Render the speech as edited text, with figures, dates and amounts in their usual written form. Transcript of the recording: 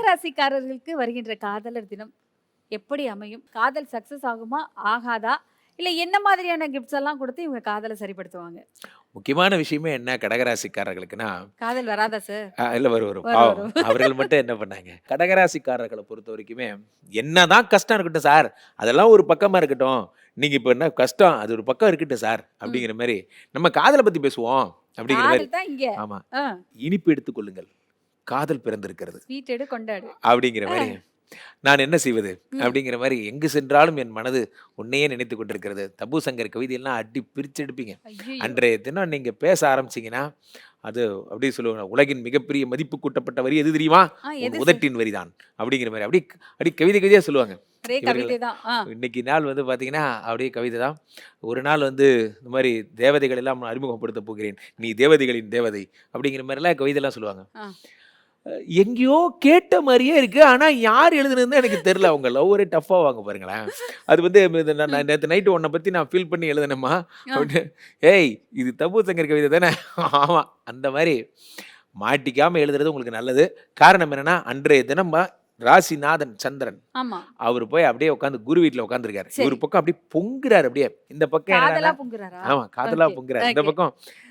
கடகராசிக்காரர்களுக்கு வருகின்ற காதலர் தினம் எப்படி அமையும்? காதல் சக்சஸ் ஆகுமா? ஆகாதா? இல்ல என்ன மாதிரியான கிஃப்ட்ஸ் எல்லாம் குடுத்து இவங்க காதல சரிப்படுத்துவாங்க? முக்கியமான விஷயமே என்ன கடகராசிக்காரர்களுக்குன்னா, காதல் வராதா சார்? இல்ல வரும் வரும். வரும், பாவம். வரும். அவர்கள் மட்டும் என்ன பண்ணாங்க, கடகராசிக்காரர்கள பொறுத்தவரைக்குமே, என்னதான் கஷ்டம் இருக்கட்டும் சார், அதெல்லாம் ஒரு பக்கமா இருக்கட்டும். நீங்க இப்ப என்ன கஷ்டம், அது ஒரு பக்கம் இருக்கட்டும் சார், ம். அப்படிங்கிற மாரி, நம்ம காதல பத்தி பேசுவோம், அப்படிங்கிற மாரி. காதல் தான் இங்க. ஆமா. ஆ. இனிப்பு எடுத்துக் கொள்ளுங்கள். காதல் பிறந்திருக்கிறது. ஸ்வீட் எடு கொண்டாடு. அப்படிங்கிற மாரி, நான் என்ன செய்வது? ம். அப்படிங்கிற மாரி, எங்கு சென்றாலும் என் மனது உன்னையே நினைத்துக் கொண்டிருக்கிறது. தபு சங்கர் கவிதையெல்லாம் அடி பிரிச்செடுப்பீங்க. ஐய்யய்யோ! அன்றைய தினம் நீங்க பேச ஆரம்பிச்சீங்கன்னா, அது அப்படியே சொல்லுவாங்க, உலகின் மிகப்பெரிய மதிப்பு கூட்டப்பட்ட வரி எது தெரியுமா? உன் எது சார்? உதட்டின் வரிதான். அப்படிங்கிற மாரி. அப்படியே அப்படியே கவிதை கவிதையா சொல்லுவாங்க. ஒரே இவர்கள் கவிதை தான். இன்னைக்கு நாள் வந்து பார்த்தீங்கன்னா, அப்படியே கவிதை தான். ஒரு நாள் வந்து இந்த மாரி தேவதைகள் எல்லாம் நான் அறிமுகப்படுத்தப் போகிறேன். நீ தேவதைகளின் தேவதை. அப்படிங்கிற மாரிலாம் கவிதைலாம் சொல்லுவாங்க. ஆ. எங்கேயோ கேட்ட மாரியே இருக்கு. ஆனா யார் எழுதுனதுன்னு எனக்கு தெரியல. அவங்க லவ் ஒரே டஃப்பா வாங்க பாருங்களேன். அது வந்து நான் நேத்து நைட்டு உன்ன பத்தி நான் ஃபீல் பண்ணி எழுதுனேம்மா ஆ. அப்படின்னு. ஏய் இது தபு சங்கர் கவிதை தானே? ஆமா. அந்த மாரி மாட்டிக்காம எழுதுறது உங்களுக்கு நல்லது. காரணம் என்னன்னா, அன்றைய தினம் ராசிநாதன் சந்திரன். ஆமா. அவரு போய் அப்படியே உட்கார்ந்து குரு வீட்ல உட்கார்ந்திருக்காரு. சரி. இவரு பக்கம் அப்படியே பொங்குறாரு அப்படியே. இந்த பக்கம் காதலா என்னடான்னா பொங்குறாரா? ஆமா காதலா ஓகே. பொங்குறாரு. இந்த ஓகே. பக்கம்